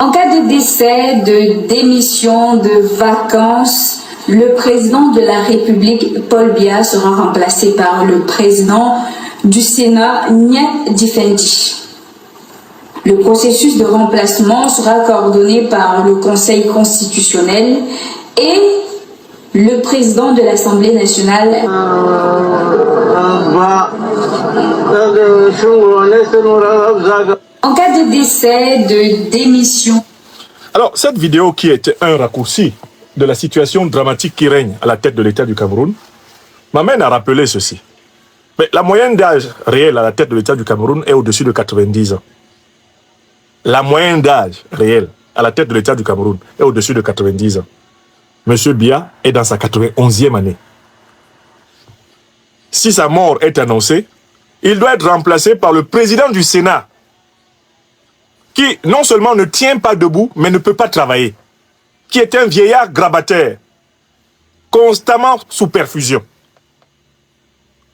En cas de décès, de démission, de vacances, le président de la République, Paul Biya, sera remplacé par le président du Sénat, Niat Difendi. Le processus de remplacement sera coordonné par le Conseil constitutionnel et le président de l'Assemblée nationale. En cas de décès, de démission. Alors, cette vidéo qui est un raccourci de la situation dramatique qui règne à la tête de l'État du Cameroun m'amène à rappeler ceci. Mais la moyenne d'âge réelle à la tête de l'État du Cameroun est au-dessus de 90 ans. La moyenne d'âge réelle à la tête de l'État du Cameroun est au-dessus de 90 ans. Monsieur Biya est dans sa 91e année. Si sa mort est annoncée, il doit être remplacé par le président du Sénat, qui non seulement ne tient pas debout, mais ne peut pas travailler, qui est un vieillard grabataire, constamment sous perfusion,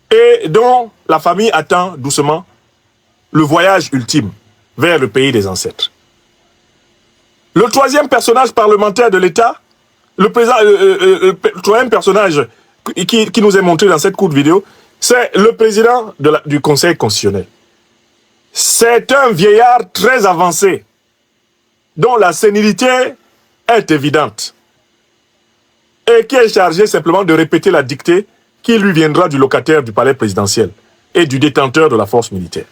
et dont la famille attend doucement le voyage ultime vers le pays des ancêtres. Le troisième personnage parlementaire de l'État, le troisième personnage qui nous est montré dans cette courte vidéo, c'est le président du Conseil constitutionnel. C'est un vieillard très avancé, dont la sénilité est évidente, et qui est chargé simplement de répéter la dictée qui lui viendra du locataire du palais présidentiel et du détenteur de la force militaire.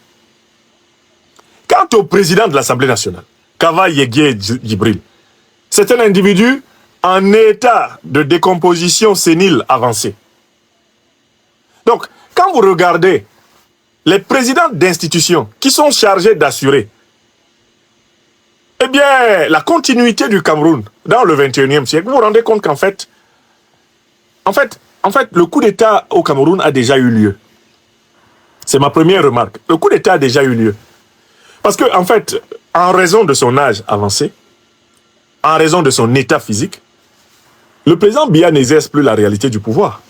Quant au président de l'Assemblée nationale, Kava Yeguie Djibril, c'est un individu en état de décomposition sénile avancée. Donc, quand vous regardez les présidents d'institutions qui sont chargés d'assurer, eh bien, la continuité du Cameroun dans le 21e siècle, vous vous rendez compte qu'en fait, le coup d'État au Cameroun a déjà eu lieu. C'est ma première remarque. Le coup d'État a déjà eu lieu. Parce que, en fait, en raison de son âge avancé, en raison de son état physique, le président Biya n'exerce plus la réalité du pouvoir.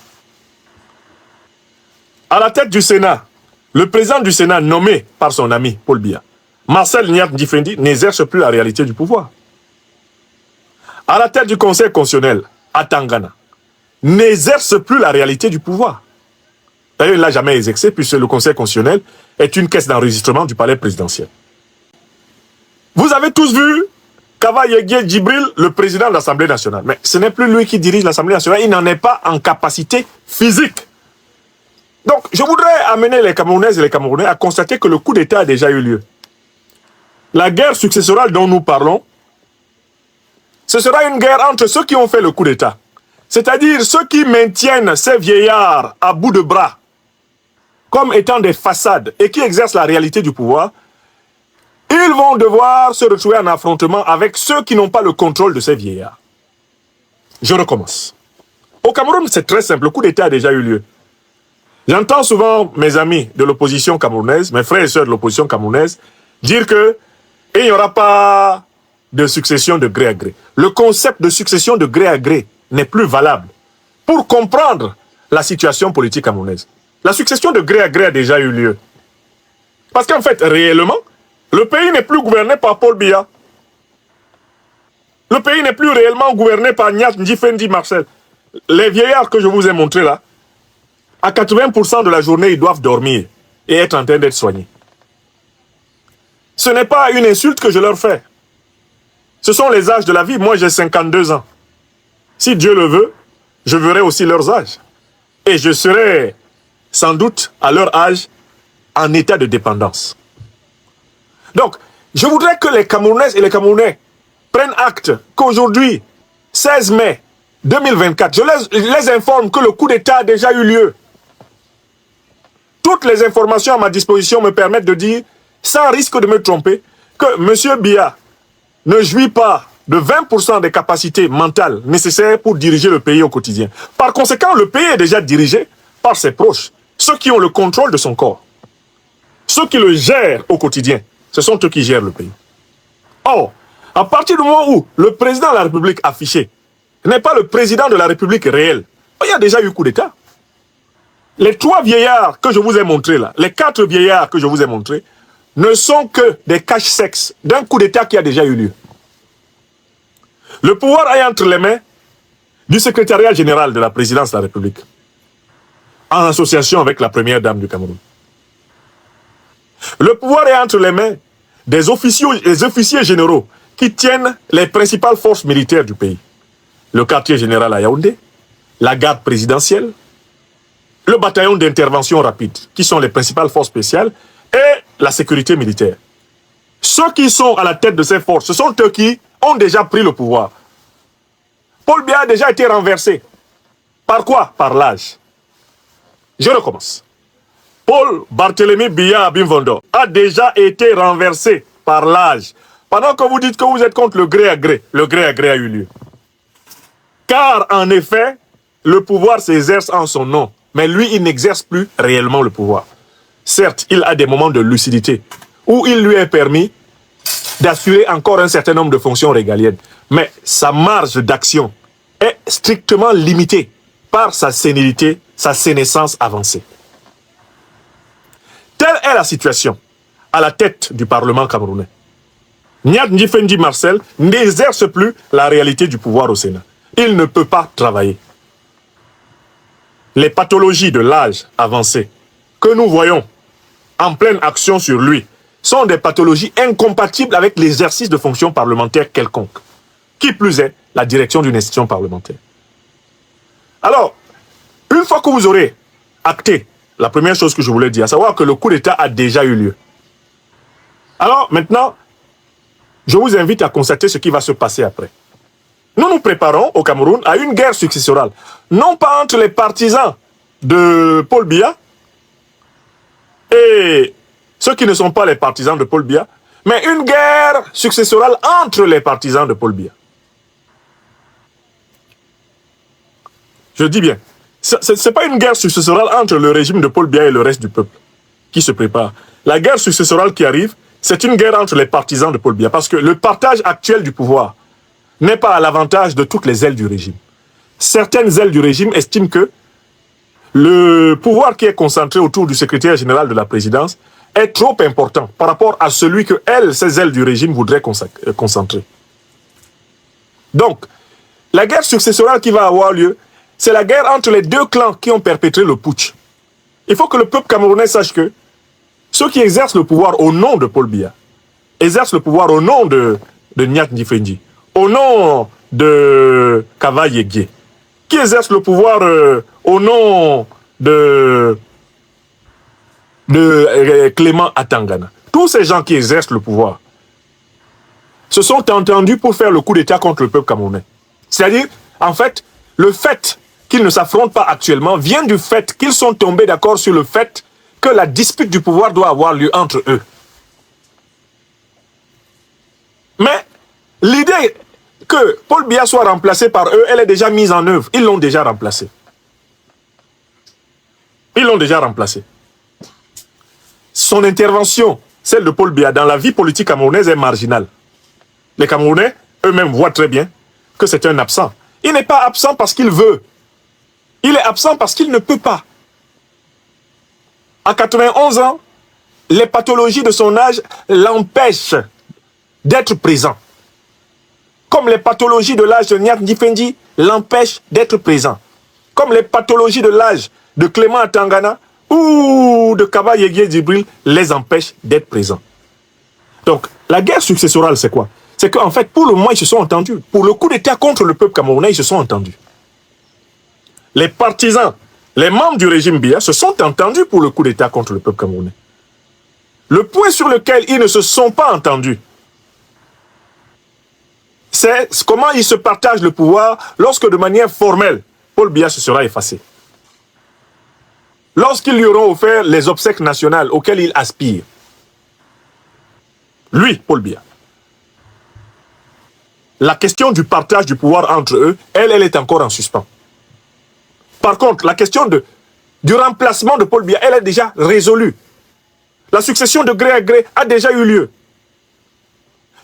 À la tête du Sénat, le président du Sénat nommé par son ami Paul Biya, Marcel Niat Difendi, n'exerce plus la réalité du pouvoir. À la tête du Conseil constitutionnel, Atangana, n'exerce plus la réalité du pouvoir. D'ailleurs, il ne l'a jamais exercé puisque le Conseil constitutionnel est une caisse d'enregistrement du palais présidentiel. Vous avez tous vu Kava Yeguie Djibril, le président de l'Assemblée nationale. Mais ce n'est plus lui qui dirige l'Assemblée nationale, il n'en est pas en capacité physique. Donc, je voudrais amener les Camerounaises et les Camerounais à constater que le coup d'État a déjà eu lieu. La guerre successorale dont nous parlons, ce sera une guerre entre ceux qui ont fait le coup d'État, c'est-à-dire ceux qui maintiennent ces vieillards à bout de bras comme étant des façades et qui exercent la réalité du pouvoir. Ils vont devoir se retrouver en affrontement avec ceux qui n'ont pas le contrôle de ces vieillards. Je recommence. Au Cameroun, c'est très simple, le coup d'État a déjà eu lieu. J'entends souvent mes amis de l'opposition camerounaise, mes frères et sœurs de l'opposition camerounaise, dire que il n'y aura pas de succession de gré à gré. Le concept de succession de gré à gré n'est plus valable pour comprendre la situation politique camerounaise. La succession de gré à gré a déjà eu lieu. Parce qu'en fait, réellement, le pays n'est plus gouverné par Paul Biya. Le pays n'est plus réellement gouverné par Niat Difendi Marcel. Les vieillards que je vous ai montrés là, à 80% de la journée, ils doivent dormir et être en train d'être soignés. Ce n'est pas une insulte que je leur fais. Ce sont les âges de la vie. Moi, j'ai 52 ans. Si Dieu le veut, je verrai aussi leurs âges. Et je serai sans doute à leur âge en état de dépendance. Donc, je voudrais que les Camerounaises et les Camerounais prennent acte qu'aujourd'hui, 16 mai 2024, je les informe que le coup d'État a déjà eu lieu. Toutes les informations à ma disposition me permettent de dire, sans risque de me tromper, que M. Biya ne jouit pas de 20% des capacités mentales nécessaires pour diriger le pays au quotidien. Par conséquent, le pays est déjà dirigé par ses proches, ceux qui ont le contrôle de son corps. Ceux qui le gèrent au quotidien, ce sont eux qui gèrent le pays. Or, à partir du moment où le président de la République affiché n'est pas le président de la République réel, il y a déjà eu coup d'État. Les 3 vieillards que je vous ai montrés là, les 4 vieillards que je vous ai montrés, ne sont que des caches-sexes d'un coup d'État qui a déjà eu lieu. Le pouvoir est entre les mains du secrétariat général de la présidence de la République, en association avec la première dame du Cameroun. Le pouvoir est entre les mains des officiers généraux qui tiennent les principales forces militaires du pays. Le quartier général à Yaoundé, la garde présidentielle, le bataillon d'intervention rapide, qui sont les principales forces spéciales, et la sécurité militaire. Ceux qui sont à la tête de ces forces, ce sont eux qui ont déjà pris le pouvoir. Paul Biya a déjà été renversé. Par quoi? Par l'âge. Je recommence. Paul Barthélemy Biya Abimvondo a déjà été renversé par l'âge. Pendant que vous dites que vous êtes contre le gré à gré a eu lieu. Car, en effet, le pouvoir s'exerce en son nom. Mais lui, il n'exerce plus réellement le pouvoir. Certes, il a des moments de lucidité où il lui est permis d'assurer encore un certain nombre de fonctions régaliennes. Mais sa marge d'action est strictement limitée par sa sénilité, sa sénescence avancée. Telle est la situation à la tête du Parlement camerounais. Niat Ndifendi Marcel n'exerce plus la réalité du pouvoir au Sénat. Il ne peut pas travailler. Les pathologies de l'âge avancé que nous voyons en pleine action sur lui sont des pathologies incompatibles avec l'exercice de fonctions parlementaires quelconques. Qui plus est, la direction d'une institution parlementaire. Alors, une fois que vous aurez acté la première chose que je voulais dire, à savoir que le coup d'État a déjà eu lieu. Alors, maintenant, je vous invite à constater ce qui va se passer après. Nous nous préparons au Cameroun à une guerre successorale. Non pas entre les partisans de Paul Biya et ceux qui ne sont pas les partisans de Paul Biya, mais une guerre successorale entre les partisans de Paul Biya. Je dis bien, ce n'est pas une guerre successorale entre le régime de Paul Biya et le reste du peuple qui se prépare. La guerre successorale qui arrive, c'est une guerre entre les partisans de Paul Biya, parce que le partage actuel du pouvoir n'est pas à l'avantage de toutes les ailes du régime. Certaines ailes du régime estiment que le pouvoir qui est concentré autour du secrétaire général de la présidence est trop important par rapport à celui que ces ailes du régime voudraient concentrer. Donc, la guerre successorale qui va avoir lieu, c'est la guerre entre les deux clans qui ont perpétré le putsch. Il faut que le peuple camerounais sache que ceux qui exercent le pouvoir au nom de Paul Biya exercent le pouvoir au nom de Niat Ndifendi, au nom de Kava Yegué, qui exerce le pouvoir au nom de Clément Atangana. Tous ces gens qui exercent le pouvoir se sont entendus pour faire le coup d'État contre le peuple camerounais. C'est-à-dire, en fait, le fait qu'ils ne s'affrontent pas actuellement vient du fait qu'ils sont tombés d'accord sur le fait que la dispute du pouvoir doit avoir lieu entre eux. Mais l'idée que Paul Biya soit remplacé par eux, elle est déjà mise en œuvre. Ils l'ont déjà remplacé. Ils l'ont déjà remplacé. Son intervention, celle de Paul Biya, dans la vie politique camerounaise est marginale. Les Camerounais, eux-mêmes, voient très bien que c'est un absent. Il n'est pas absent parce qu'il veut. Il est absent parce qu'il ne peut pas. À 91 ans, les pathologies de son âge l'empêchent d'être présent. Comme les pathologies de l'âge de Niat Ndifendi l'empêchent d'être présent. Comme les pathologies de l'âge de Clément Atangana ou de Kaba Yegué Djibril les empêchent d'être présents. Donc, la guerre successorale, c'est quoi? C'est qu'en fait, pour le moment, ils se sont entendus. Pour le coup d'État contre le peuple camerounais, ils se sont entendus. Les partisans, les membres du régime Biya se sont entendus pour le coup d'État contre le peuple camerounais. Le point sur lequel ils ne se sont pas entendus, c'est comment ils se partagent le pouvoir lorsque de manière formelle, Paul Biya se sera effacé. Lorsqu'ils lui auront offert les obsèques nationales auxquelles il aspire. Lui, Paul Biya. La question du partage du pouvoir entre eux, elle est encore en suspens. Par contre, la question du remplacement de Paul Biya, elle est déjà résolue. La succession de gré à gré a déjà eu lieu.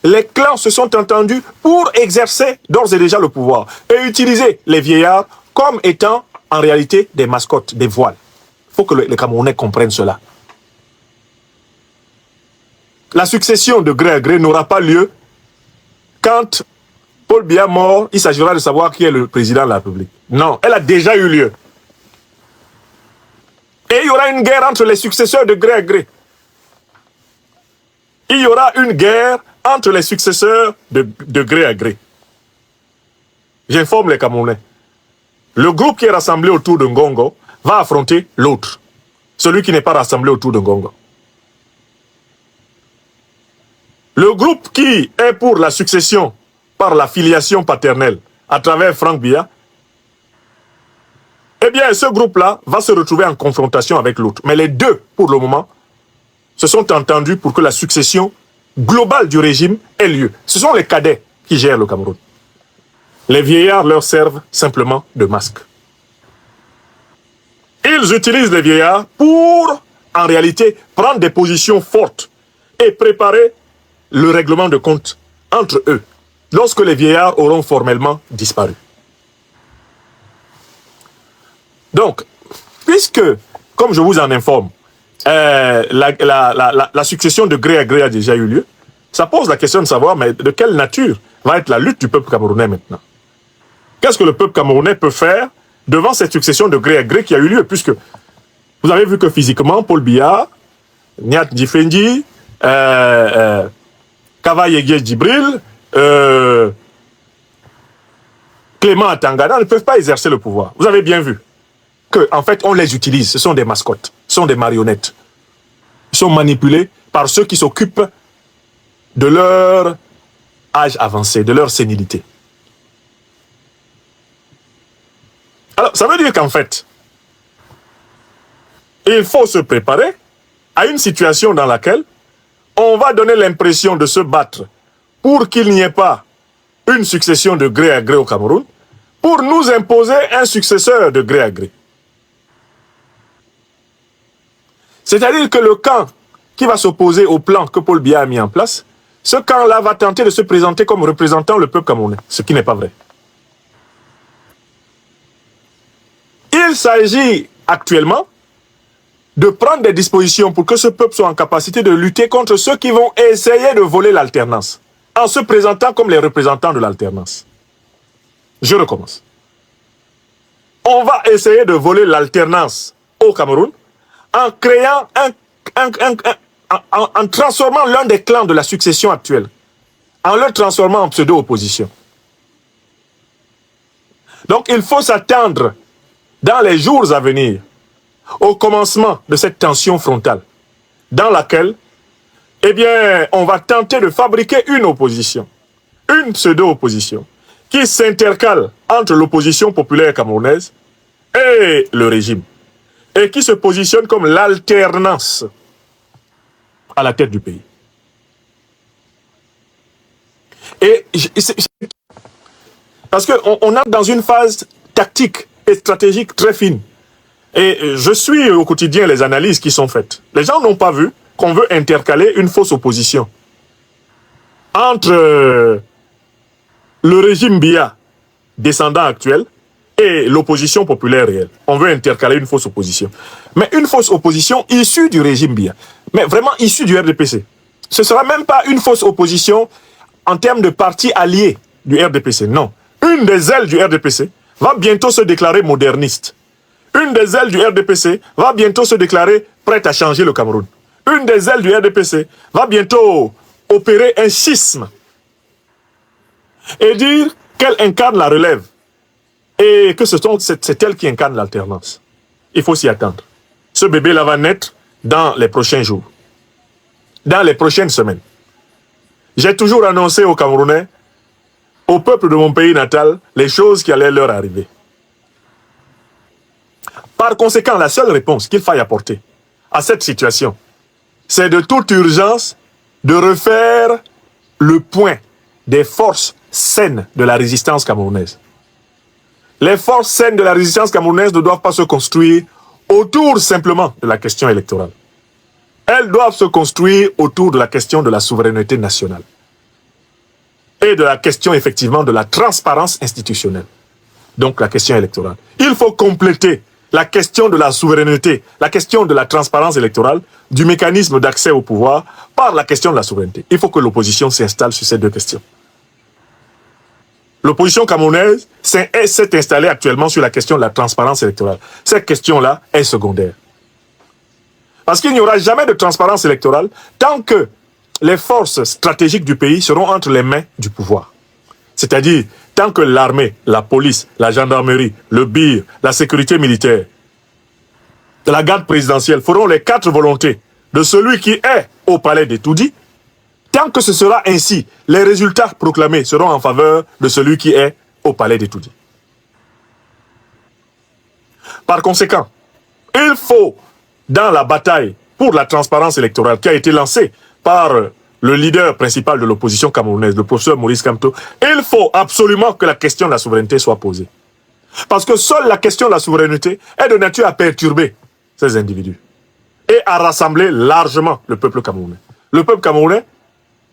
Les clans se sont entendus pour exercer d'ores et déjà le pouvoir et utiliser les vieillards comme étant en réalité des mascottes, des voiles. Il faut que les Camerounais comprennent cela. La succession de gré à gré n'aura pas lieu quand Paul Biya mort, il s'agira de savoir qui est le président de la République. Non, elle a déjà eu lieu. Et il y aura une guerre entre les successeurs de gré à gré. Il y aura une guerre entre les successeurs de gré à gré. J'informe les Camerounais. Le groupe qui est rassemblé autour de Ngongo va affronter l'autre. Celui qui n'est pas rassemblé autour de Ngongo. Le groupe qui est pour la succession par la filiation paternelle à travers Franck Biya, eh bien, ce groupe-là va se retrouver en confrontation avec l'autre. Mais les deux, pour le moment, se sont entendus pour que la succession globale du régime ait lieu. Ce sont les cadets qui gèrent le Cameroun. Les vieillards leur servent simplement de masque. Ils utilisent les vieillards pour, en réalité, prendre des positions fortes et préparer le règlement de compte entre eux, lorsque les vieillards auront formellement disparu. Donc, puisque, comme je vous en informe, la succession de gré à gré a déjà eu lieu, ça pose la question de savoir, mais de quelle nature va être la lutte du peuple camerounais maintenant? Qu'est-ce que le peuple camerounais peut faire devant cette succession de gré à gré qui a eu lieu? Puisque vous avez vu que physiquement, Paul Biya, Niat Djifendi, Kava Yegye Djibril, Clément Atangana ne peuvent pas exercer le pouvoir. Vous avez bien vu que, en fait, on les utilise. Ce sont des mascottes, ce sont des marionnettes. Ils sont manipulés par ceux qui s'occupent de leur âge avancé, de leur sénilité. Alors, ça veut dire qu'en fait, il faut se préparer à une situation dans laquelle on va donner l'impression de se battre pour qu'il n'y ait pas une succession de gré à gré au Cameroun, pour nous imposer un successeur de gré à gré. C'est-à-dire que le camp qui va s'opposer au plan que Paul Biya a mis en place, ce camp-là va tenter de se présenter comme représentant le peuple camerounais, ce qui n'est pas vrai. Il s'agit actuellement de prendre des dispositions pour que ce peuple soit en capacité de lutter contre ceux qui vont essayer de voler l'alternance, en se présentant comme les représentants de l'alternance. Je recommence. On va essayer de voler l'alternance au Cameroun en créant en transformant l'un des clans de la succession actuelle, en le transformant en pseudo-opposition. Donc il faut s'attendre dans les jours à venir au commencement de cette tension frontale, dans laquelle, eh bien, on va tenter de fabriquer une opposition, une pseudo-opposition, qui s'intercale entre l'opposition populaire camerounaise et le régime, et qui se positionne comme l'alternance à la tête du pays. Et parce qu'on est dans une phase tactique et stratégique très fine. Et je suis au quotidien les analyses qui sont faites. Les gens n'ont pas vu qu'on veut intercaler une fausse opposition entre le régime Biya, descendant actuel, et l'opposition populaire réelle. On veut intercaler une fausse opposition. Mais une fausse opposition issue du régime Biya, mais vraiment issue du RDPC. Ce ne sera même pas une fausse opposition en termes de parti allié du RDPC, non. Une des ailes du RDPC va bientôt se déclarer moderniste. Une des ailes du RDPC va bientôt se déclarer prête à changer le Cameroun. Une des ailes du RDPC va bientôt opérer un schisme et dire qu'elle incarne la relève et que c'est elle qui incarne l'alternance. Il faut s'y attendre. Ce bébé-là va naître dans les prochains jours, dans les prochaines semaines. J'ai toujours annoncé aux Camerounais, au peuple de mon pays natal, les choses qui allaient leur arriver. Par conséquent, la seule réponse qu'il faille apporter à cette situation, c'est de toute urgence de refaire le point des forces saines de la résistance camerounaise. Les forces saines de la résistance camerounaise ne doivent pas se construire autour simplement de la question électorale. Elles doivent se construire autour de la question de la souveraineté nationale et de la question effectivement de la transparence institutionnelle. Donc la question électorale. Il faut compléter la question de la souveraineté, la question de la transparence électorale, du mécanisme d'accès au pouvoir par la question de la souveraineté. Il faut que l'opposition s'installe sur ces deux questions. L'opposition camerounaise s'est installée actuellement sur la question de la transparence électorale. Cette question-là est secondaire. Parce qu'il n'y aura jamais de transparence électorale tant que les forces stratégiques du pays seront entre les mains du pouvoir. C'est-à-dire, tant que l'armée, la police, la gendarmerie, le BIR, la sécurité militaire, la garde présidentielle feront les 4 volontés de celui qui est au palais d'Etoudi, tant que ce sera ainsi, les résultats proclamés seront en faveur de celui qui est au palais d'Etoudi. Par conséquent, il faut, dans la bataille pour la transparence électorale qui a été lancée par le leader principal de l'opposition camerounaise, le professeur Maurice Kamto, il faut absolument que la question de la souveraineté soit posée. Parce que seule la question de la souveraineté est de nature à perturber ces individus et à rassembler largement le peuple camerounais. Le peuple camerounais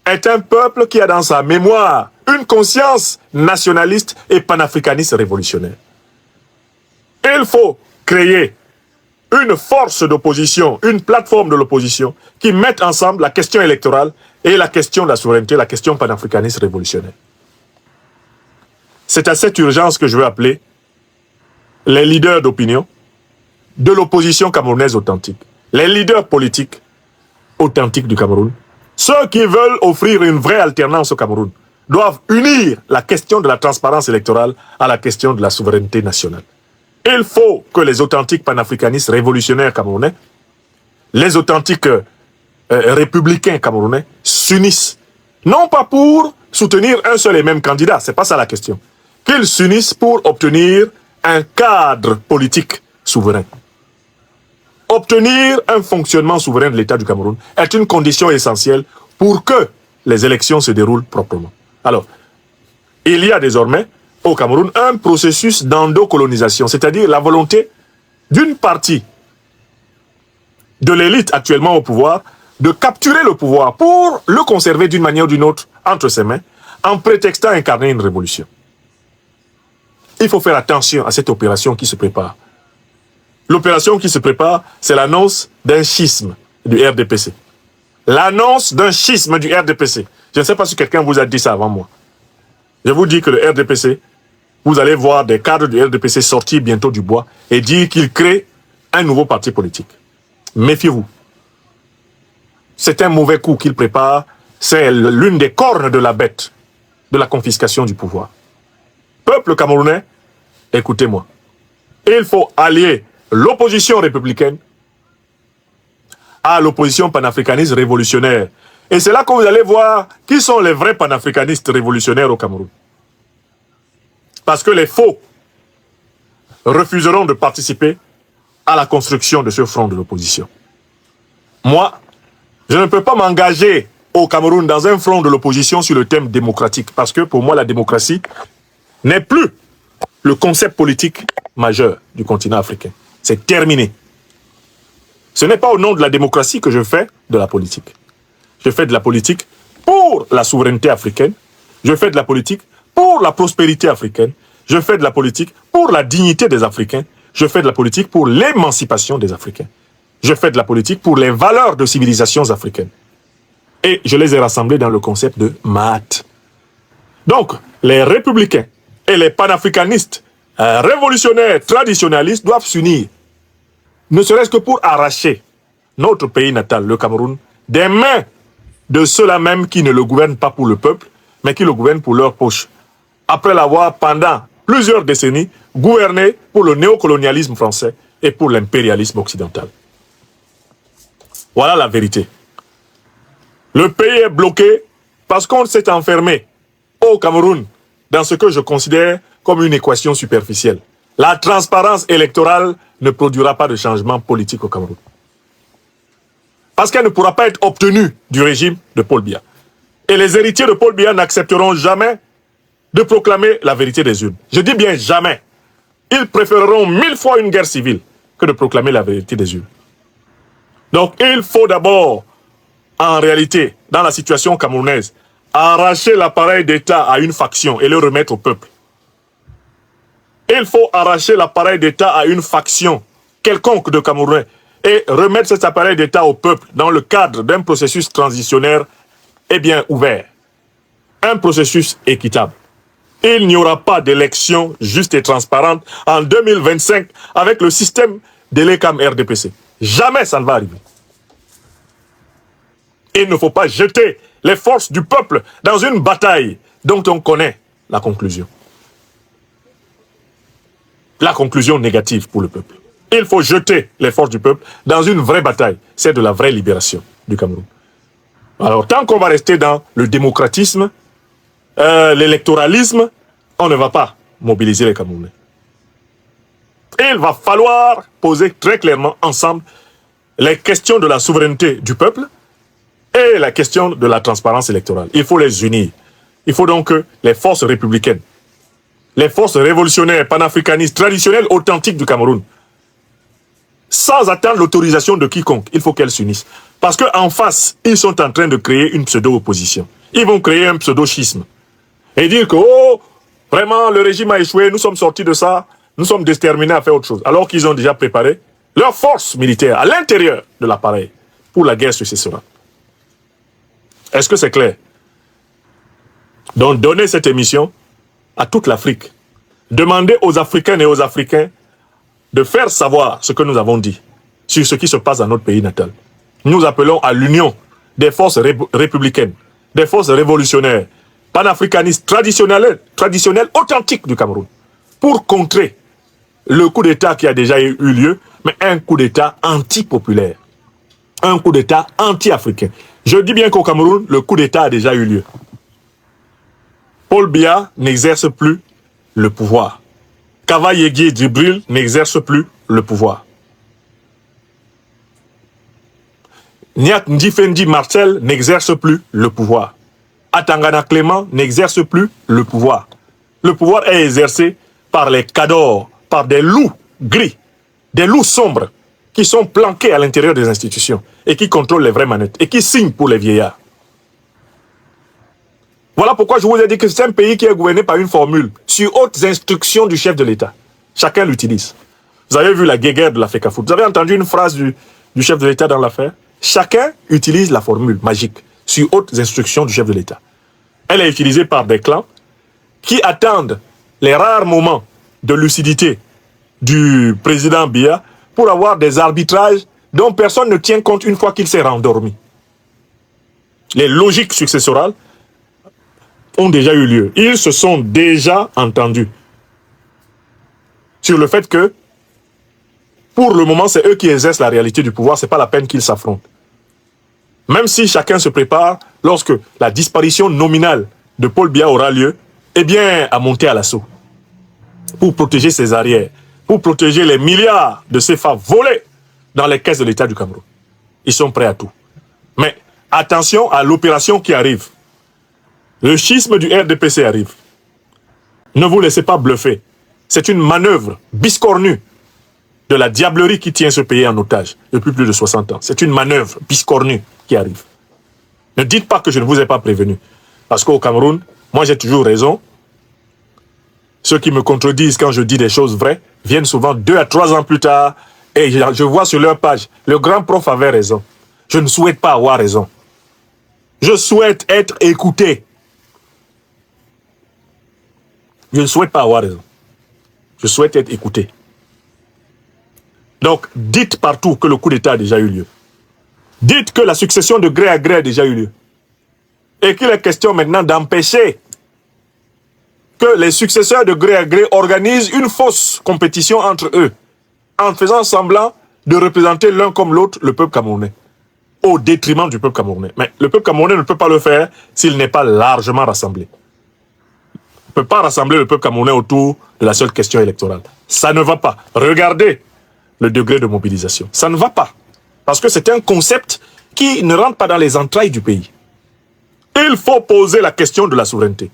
est un peuple qui a dans sa mémoire une conscience nationaliste et panafricaniste révolutionnaire. Il faut créer une force d'opposition, une plateforme de l'opposition qui mette ensemble la question électorale et la question de la souveraineté, la question panafricaniste révolutionnaire. C'est à cette urgence que je veux appeler les leaders d'opinion de l'opposition camerounaise authentique, les leaders politiques authentiques du Cameroun, ceux qui veulent offrir une vraie alternance au Cameroun, doivent unir la question de la transparence électorale à la question de la souveraineté nationale. Il faut que les authentiques panafricanistes révolutionnaires camerounais, les authentiques républicains camerounais s'unissent. Non pas pour soutenir un seul et même candidat, c'est pas ça la question. Qu'ils s'unissent pour obtenir un cadre politique souverain. Obtenir un fonctionnement souverain de l'État du Cameroun est une condition essentielle pour que les élections se déroulent proprement. Alors, il y a désormais au Cameroun un processus d'endocolonisation, c'est-à-dire la volonté d'une partie de l'élite actuellement au pouvoir de capturer le pouvoir pour le conserver d'une manière ou d'une autre entre ses mains en prétextant incarner une révolution. Il faut faire attention à cette opération qui se prépare. L'opération qui se prépare, c'est l'annonce d'un schisme du RDPC. L'annonce d'un schisme du RDPC. Je ne sais pas si quelqu'un vous a dit ça avant moi. Je vous dis que le RDPC, vous allez voir des cadres du RDPC sortir bientôt du bois et dire qu'ils créent un nouveau parti politique. Méfiez-vous. C'est un mauvais coup qu'ils préparent. C'est l'une des cornes de la bête de la confiscation du pouvoir. Peuple camerounais, écoutez-moi. Il faut allier l'opposition républicaine à l'opposition panafricaniste révolutionnaire. Et c'est là que vous allez voir qui sont les vrais panafricanistes révolutionnaires au Cameroun. Parce que les faux refuseront de participer à la construction de ce front de l'opposition. Moi, je ne peux pas m'engager au Cameroun dans un front de l'opposition sur le thème démocratique. Parce que pour moi, la démocratie n'est plus le concept politique majeur du continent africain. C'est terminé. Ce n'est pas au nom de la démocratie que je fais de la politique. Je fais de la politique pour la souveraineté africaine. Je fais de la politique pour la prospérité africaine. Je fais de la politique pour la dignité des Africains. Je fais de la politique pour l'émancipation des Africains. Je fais de la politique pour les valeurs de civilisations africaines. Et je les ai rassemblés dans le concept de Maat. Donc, les républicains et les panafricanistes révolutionnaires, traditionnalistes doivent s'unir. Ne serait-ce que pour arracher notre pays natal, le Cameroun, des mains de ceux-là même qui ne le gouvernent pas pour le peuple, mais qui le gouvernent pour leur poche. Après l'avoir, pendant plusieurs décennies, gouverné pour le néocolonialisme français et pour l'impérialisme occidental. Voilà la vérité. Le pays est bloqué parce qu'on s'est enfermé au Cameroun dans ce que je considère comme une équation superficielle. La transparence électorale ne produira pas de changement politique au Cameroun. Parce qu'elle ne pourra pas être obtenue du régime de Paul Biya. Et les héritiers de Paul Biya n'accepteront jamais de proclamer la vérité des urnes. Je dis bien jamais. Ils préféreront 1000 fois une guerre civile que de proclamer la vérité des urnes. Donc il faut d'abord, en réalité, dans la situation camerounaise, arracher l'appareil d'État à une faction et le remettre au peuple. Il faut arracher l'appareil d'État à une faction quelconque de Camerounais et remettre cet appareil d'État au peuple dans le cadre d'un processus transitionnaire bien ouvert. Un processus équitable. Il n'y aura pas d'élection juste et transparente en 2025 avec le système de l'ECAM RDPC. Jamais ça ne va arriver. Il ne faut pas jeter les forces du peuple dans une bataille dont on connaît la conclusion. La conclusion négative pour le peuple. Il faut jeter les forces du peuple dans une vraie bataille. C'est de la vraie libération du Cameroun. Alors, tant qu'on va rester dans le démocratisme, l'électoralisme, on ne va pas mobiliser les Camerounais. Il va falloir poser très clairement ensemble les questions de la souveraineté du peuple et la question de la transparence électorale. Il faut les unir. Il faut donc que les forces républicaines, les forces révolutionnaires, panafricanistes, traditionnelles, authentiques du Cameroun, sans attendre l'autorisation de quiconque, il faut qu'elles s'unissent. Parce qu'en face, ils sont en train de créer une pseudo-opposition. Ils vont créer un pseudo-schisme. Et dire que, oh, vraiment, le régime a échoué, nous sommes sortis de ça, nous sommes déterminés à faire autre chose. Alors qu'ils ont déjà préparé leurs forces militaires à l'intérieur de l'appareil pour la guerre successorale. Est-ce que c'est clair? Donc, donnez cette émission à toute l'Afrique. Demandez aux Africaines et aux Africains de faire savoir ce que nous avons dit sur ce qui se passe dans notre pays natal. Nous appelons à l'union des forces républicaines, des forces révolutionnaires, panafricanistes, traditionnelles, authentiques du Cameroun, pour contrer le coup d'État qui a déjà eu lieu, mais un coup d'État anti-populaire, un coup d'État anti-africain. Je dis bien qu'au Cameroun, le coup d'État a déjà eu lieu. Paul Biya n'exerce plus le pouvoir. Kava Yegui Djibril n'exerce plus le pouvoir. Niat Ndifendi Marcel n'exerce plus le pouvoir. Atangana Clément n'exerce plus le pouvoir. Le pouvoir est exercé par les cadors, par des loups gris, des loups sombres qui sont planqués à l'intérieur des institutions et qui contrôlent les vraies manettes et qui signent pour les vieillards. Voilà pourquoi je vous ai dit que c'est un pays qui est gouverné par une formule sur hautes instructions du chef de l'État. Chacun l'utilise. Vous avez vu la guéguerre de la FECAFOOT. Vous avez entendu une phrase du chef de l'État dans l'affaire? Chacun utilise la formule magique sur hautes instructions du chef de l'État. Elle est utilisée par des clans qui attendent les rares moments de lucidité du président Biya pour avoir des arbitrages dont personne ne tient compte une fois qu'il s'est rendormi. Les logiques successorales ont déjà eu lieu. Ils se sont déjà entendus sur le fait que, pour le moment, c'est eux qui exercent la réalité du pouvoir, c'est pas la peine qu'ils s'affrontent. Même si chacun se prépare, lorsque la disparition nominale de Paul Biya aura lieu, eh bien, à monter à l'assaut, pour protéger ses arrières, pour protéger les milliards de CFA volés dans les caisses de l'État du Cameroun. Ils sont prêts à tout. Mais attention à l'opération qui arrive. Le schisme du RDPC arrive. Ne vous laissez pas bluffer. C'est une manœuvre biscornue de la diablerie qui tient ce pays en otage depuis plus de 60 ans. C'est une manœuvre biscornue qui arrive. Ne dites pas que je ne vous ai pas prévenu. Parce qu'au Cameroun, moi j'ai toujours raison. Ceux qui me contredisent quand je dis des choses vraies viennent souvent 2 à 3 ans plus tard et je vois sur leur page, le grand prof avait raison. Je ne souhaite pas avoir raison. Je souhaite être écouté. Je ne souhaite pas avoir raison. Je souhaite être écouté. Donc, dites partout que le coup d'État a déjà eu lieu. Dites que la succession de gré à gré a déjà eu lieu. Et qu'il est question maintenant d'empêcher que les successeurs de gré à gré organisent une fausse compétition entre eux, en faisant semblant de représenter l'un comme l'autre le peuple camerounais, au détriment du peuple camerounais. Mais le peuple camerounais ne peut pas le faire s'il n'est pas largement rassemblé. On ne peut pas rassembler le peuple camerounais autour de la seule question électorale. Ça ne va pas. Regardez le degré de mobilisation. Ça ne va pas. Parce que c'est un concept qui ne rentre pas dans les entrailles du pays. Il faut poser la question de la souveraineté.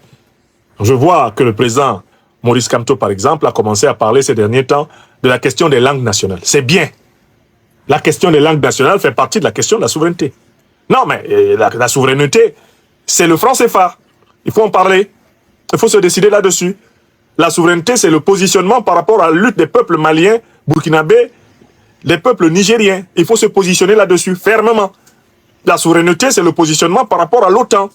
Je vois que le président Maurice Kamto, par exemple, a commencé à parler ces derniers temps de la question des langues nationales. C'est bien. La question des langues nationales fait partie de la question de la souveraineté. Non, mais la souveraineté, c'est le franc CFA. Il faut en parler. Il faut se décider là-dessus. La souveraineté, c'est le positionnement par rapport à la lutte des peuples maliens, burkinabés, des peuples nigériens. Il faut se positionner là-dessus, fermement. La souveraineté, c'est le positionnement par rapport à l'OTAN.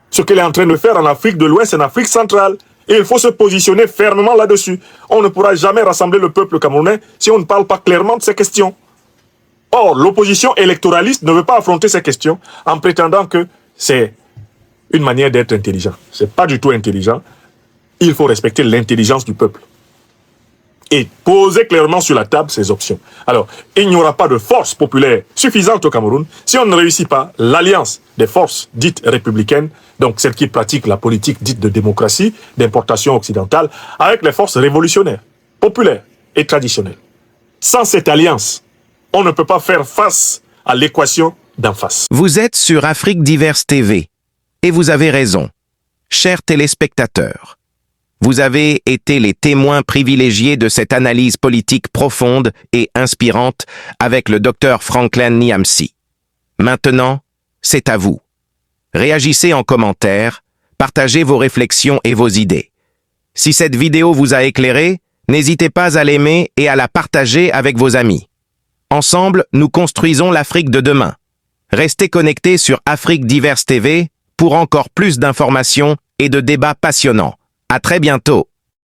ce qu'elle est en train de faire en Afrique de l'Ouest et en Afrique centrale. Et il faut se positionner fermement là-dessus. On ne pourra jamais rassembler le peuple camerounais si on ne parle pas clairement de ces questions. Or, l'opposition électoraliste ne veut pas affronter ces questions en prétendant que c'est une manière d'être intelligent. Ce n'est pas du tout intelligent. Il faut respecter l'intelligence du peuple et poser clairement sur la table ces options. Alors, il n'y aura pas de force populaire suffisante au Cameroun si on ne réussit pas l'alliance des forces dites républicaines, donc celles qui pratiquent la politique dite de démocratie, d'importation occidentale, avec les forces révolutionnaires, populaires et traditionnelles. Sans cette alliance, on ne peut pas faire face à l'équation d'en face. Vous êtes sur Afrique Diverse TV. Et vous avez raison. Chers téléspectateurs, vous avez été les témoins privilégiés de cette analyse politique profonde et inspirante avec le Dr Franklin Nyamsi. Maintenant, c'est à vous. Réagissez en commentaire, partagez vos réflexions et vos idées. Si cette vidéo vous a éclairé, n'hésitez pas à l'aimer et à la partager avec vos amis. Ensemble, nous construisons l'Afrique de demain. Restez connectés sur Afrique Diverse TV pour encore plus d'informations et de débats passionnants. À très bientôt.